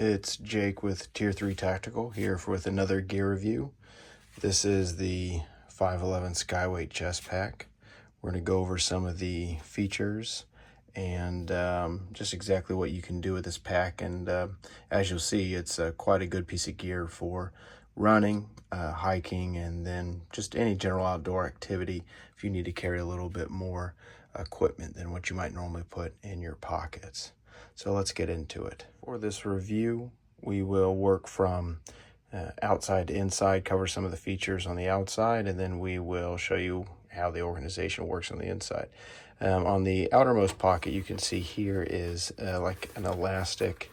It's Jake with Tier 3 Tactical here with another gear review. This is the 511 Skyweight chest pack. We're going to go over some of the features and just exactly what you can do with this pack. And as you'll see, it's quite a good piece of gear for running, hiking, and then just any general outdoor activity if you need to carry a little bit more equipment than what you might normally put in your pockets. So let's get into it. For this review, we will work from outside to inside, cover some of the features on the outside, and then we will show you how the organization works on the inside. On the outermost pocket, you can see here is like an elastic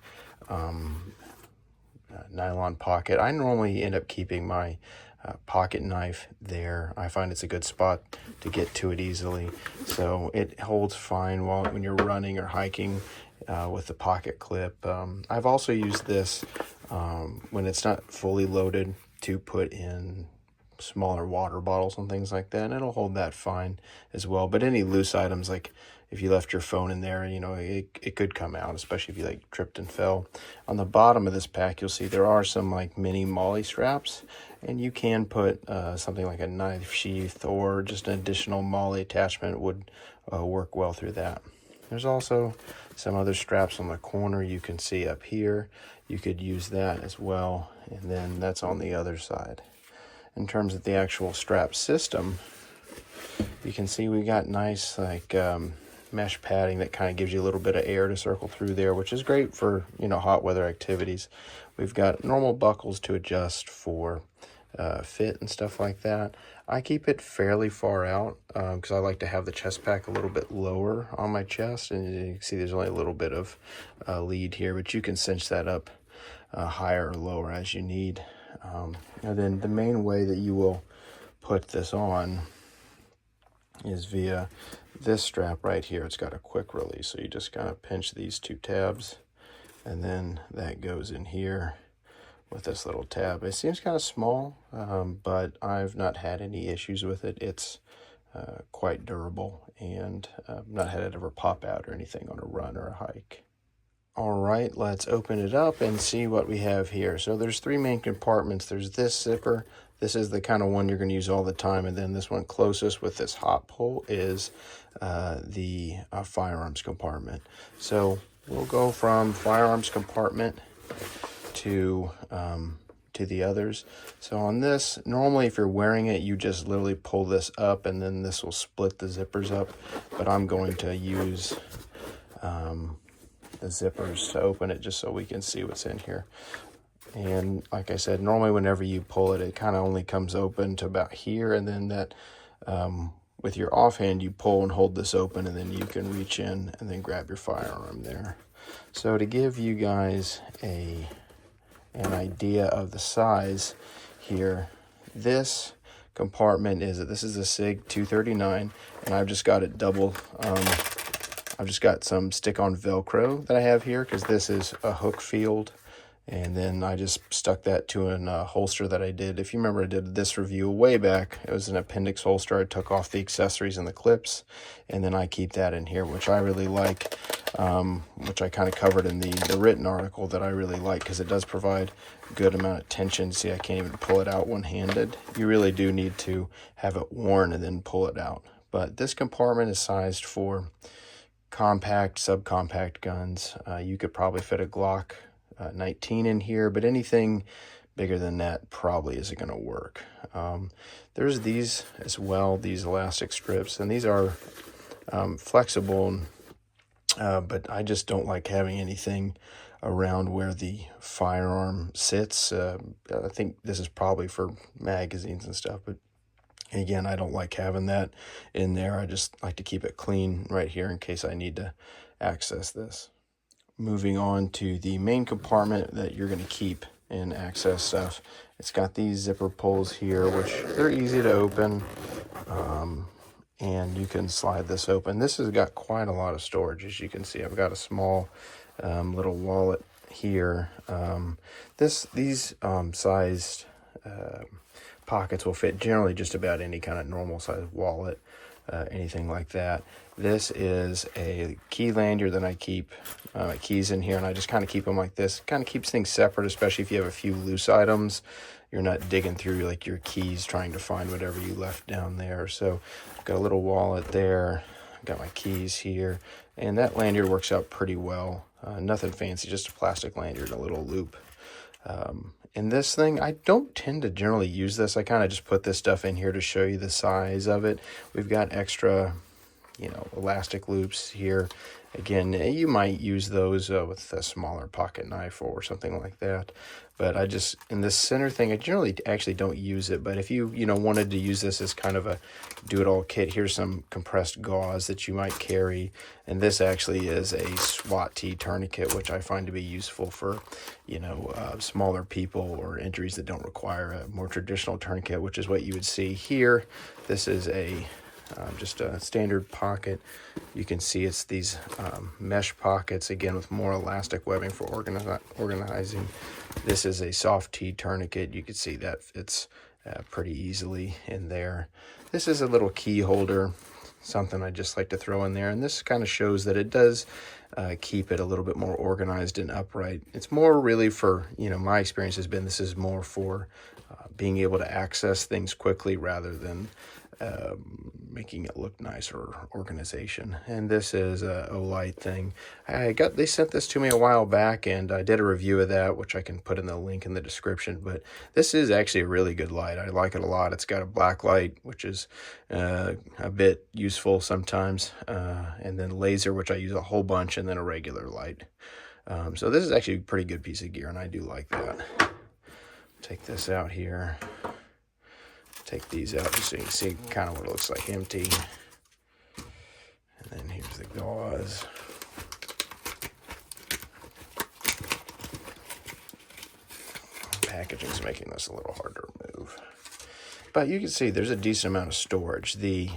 nylon pocket. I normally end up keeping my pocket knife there. I find it's a good spot to get to it easily, so it holds fine when you're running or hiking with the pocket clip. I've also used this when it's not fully loaded to put in smaller water bottles and things like that, and it'll hold that fine as well. But any loose items, like if you left your phone in there, you know, it could come out, especially if you like tripped and fell. On the bottom of this pack, you'll see there are some like mini MOLLE straps, and you can put something like a knife sheath or just an additional MOLLE attachment would work well through that. There's also some other straps on the corner you can see up here. You could use that as well, and then that's on the other side. In terms of the actual strap system, you can see we got nice like mesh padding that kind of gives you a little bit of air to circle through there, which is great for, you know, hot weather activities. We've got normal buckles to adjust for fit and stuff like that. I keep it fairly far out because I like to have the chest pack a little bit lower on my chest, and you can see there's only a little bit of lead here, but you can cinch that up higher or lower as you need. And then the main way that you will put this on is via this strap right here. It's got a quick release, so you just kind of pinch these two tabs, and then that goes in here with this little tab. It seems kind of small, but I've not had any issues with it. It's quite durable, and not had it ever pop out or anything on a run or a hike. All right, let's open it up and see what we have here. So there's three main compartments. There's this zipper. This is the kind of one you're going to use all the time. And then this one closest with this hot pull is the firearms compartment. So we'll go from firearms compartment to the others. So on this, normally if you're wearing it, you just literally pull this up and then this will split the zippers up. But I'm going to use the zippers to open it just so we can see what's in here. And like I said, normally whenever you pull it, it kind of only comes open to about here, and then that with your offhand you pull and hold this open, and then you can reach in and then grab your firearm there. So to give you guys an idea of the size here, this compartment this is a SIG 239, and I've just got it double. I've just got some stick-on Velcro that I have here because this is a hook field, and then I just stuck that to a holster that I did. If you remember, I did this review way back. It was an appendix holster. I took off the accessories and the clips, and then I keep that in here, which I really like, which I kind of covered in the written article that I really like because it does provide a good amount of tension. See, I can't even pull it out one-handed. You really do need to have it worn and then pull it out. But this compartment is sized for compact, subcompact guns. You could probably fit a Glock 19 in here, but anything bigger than that probably isn't going to work. There's these as well, these elastic strips, and these are flexible, but I just don't like having anything around where the firearm sits. I think this is probably for magazines and stuff, but again, I don't like having that in there. I just like to keep it clean right here in case I need to access this. Moving on to the main compartment that you're going to keep and access stuff. It's got these zipper pulls here, which they're easy to open, and you can slide this open. This has got quite a lot of storage, as you can see. I've got a small little wallet here. These sized pockets will fit generally just about any kind of normal size wallet. anything like that. This is a key lanyard that I keep my keys in here, and I just kind of keep them like this. Kind of keeps things separate, especially if you have a few loose items. You're not digging through like your keys trying to find whatever you left down there. So I've got a little wallet there. I've got my keys here, and that lanyard works out pretty well. Nothing fancy, just a plastic lanyard, a little loop. In this thing, I don't tend to generally use this. I kind of just put this stuff in here to show you the size of it. We've got extra, elastic loops here. Again, you might use those with a smaller pocket knife or something like that. But in this center thing, I generally actually don't use it. But if you, wanted to use this as kind of a do-it-all kit, here's some compressed gauze that you might carry. And this actually is a SWAT T tourniquet, which I find to be useful for, smaller people or injuries that don't require a more traditional tourniquet, which is what you would see here. This is just a standard pocket. You can see it's these mesh pockets, again, with more elastic webbing for organizing. This is a soft T tourniquet. You can see that fits pretty easily in there. This is a little key holder, something I just like to throw in there. And this kind of shows that it does keep it a little bit more organized and upright. It's more really for, my experience has been this is more for being able to access things quickly rather than making it look nice or organization. And this is a light thing. They sent this to me a while back, and I did a review of that, which I can put in the link in the description. But this is actually a really good light. I like it a lot. It's got a black light, which is a bit useful sometimes, and then laser, which I use a whole bunch, and then a regular light. So this is actually a pretty good piece of gear, and I do like that. Take this out here. Take these out just so you can see kind of what it looks like empty. And then here's the gauze. Packaging's making this a little hard to remove. But you can see there's a decent amount of storage. The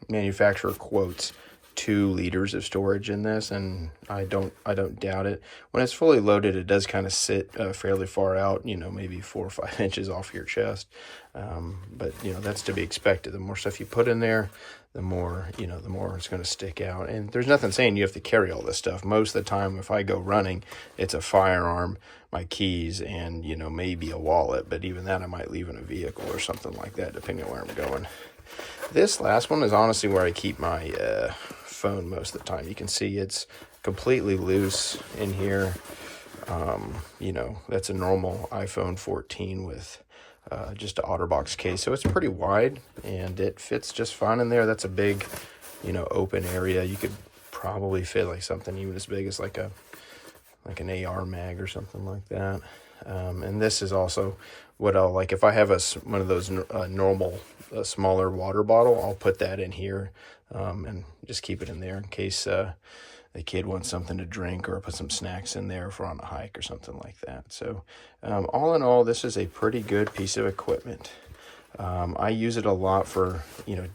manufacturer quotes 2 liters of storage in this, and I don't doubt it. When it's fully loaded, it does kind of sit fairly far out, maybe 4 or 5 inches off your chest. But that's to be expected. The more stuff you put in there, the more it's going to stick out. And there's nothing saying you have to carry all this stuff. Most of the time, if I go running, it's a firearm, my keys, and maybe a wallet. But even that I might leave in a vehicle or something like that, depending on where I'm going. This last one is honestly where I keep my phone most of the time. You can see it's completely loose in here. That's a normal iPhone 14 with just an OtterBox case, so it's pretty wide and it fits just fine in there. That's a big open area. You could probably fit like something even as big as like an AR mag or something like that. And this is also what I'll like if I have one of those normal smaller water bottle, I'll put that in here and just keep it in there in case the kid wants something to drink, or put some snacks in there if we're on a hike or something like that. So all in all, this is a pretty good piece of equipment. I use it a lot for,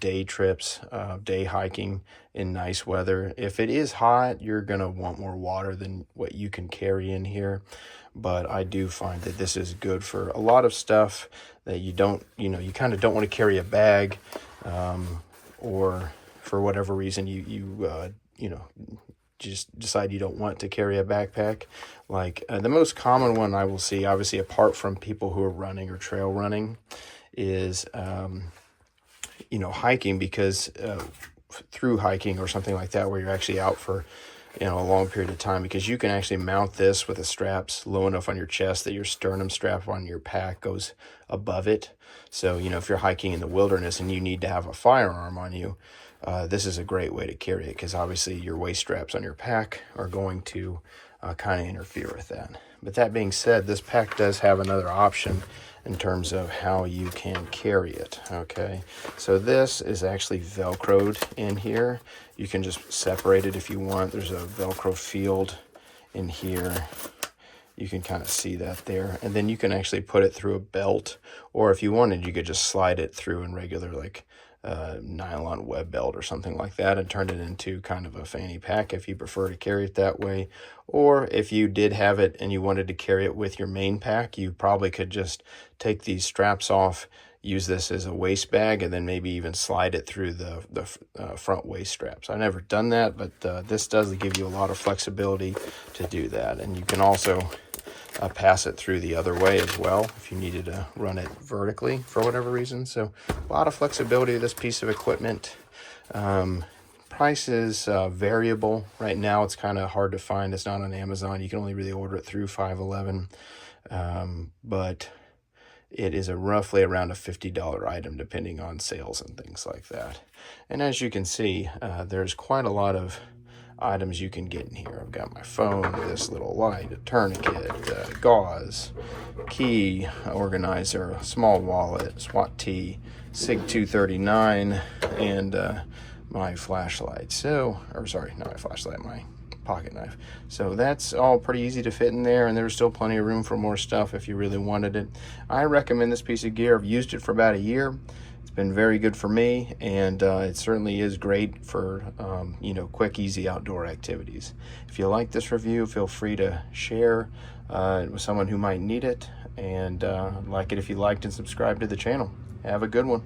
day trips, day hiking in nice weather. If it is hot, you're going to want more water than what you can carry in here. But I do find that this is good for a lot of stuff that you don't, you kind of don't want to carry a bag, or for whatever reason you just decide you don't want to carry a backpack. Like the most common one I will see, obviously apart from people who are running or trail running, is hiking, because through hiking or something like that, where you're actually out for a long period of time, because you can actually mount this with the straps low enough on your chest that your sternum strap on your pack goes above it. So if you're hiking in the wilderness and you need to have a firearm on you, this is a great way to carry it, because obviously your waist straps on your pack are going to kind of interfere with that. But that being said, this pack does have another option in terms of how you can carry it. Okay, so this is actually Velcroed in here. You can just separate it if you want. There's a Velcro field in here. You can kind of see that there. And then you can actually put it through a belt, or if you wanted, you could just slide it through in regular nylon web belt or something like that, and turn it into kind of a fanny pack if you prefer to carry it that way. Or if you did have it and you wanted to carry it with your main pack, you probably could just take these straps off, use this as a waist bag and then maybe even slide it through the front waist straps. I've never done that, but this does give you a lot of flexibility to do that. And you can also pass it through the other way as well if you needed to run it vertically for whatever reason. So a lot of flexibility with this piece of equipment. Price is variable. Right now it's kind of hard to find. It's not on Amazon. You can only really order it through 511, but it is roughly around a $50 item depending on sales and things like that. And as you can see, there's quite a lot of items you can get in here. I've got my phone, this little light, a tourniquet, gauze, key organizer, a small wallet, SWAT tee, SIG 239, and my flashlight. So, or sorry, not my flashlight, my pocket knife. So that's all pretty easy to fit in there, and there's still plenty of room for more stuff if you really wanted it. I recommend this piece of gear. I've used it for about a year. It's been very good for me, and it certainly is great for you know, quick, easy outdoor activities. If you like this review, feel free to share it with someone who might need it, and like it if you liked, and subscribe to the channel. Have a good one.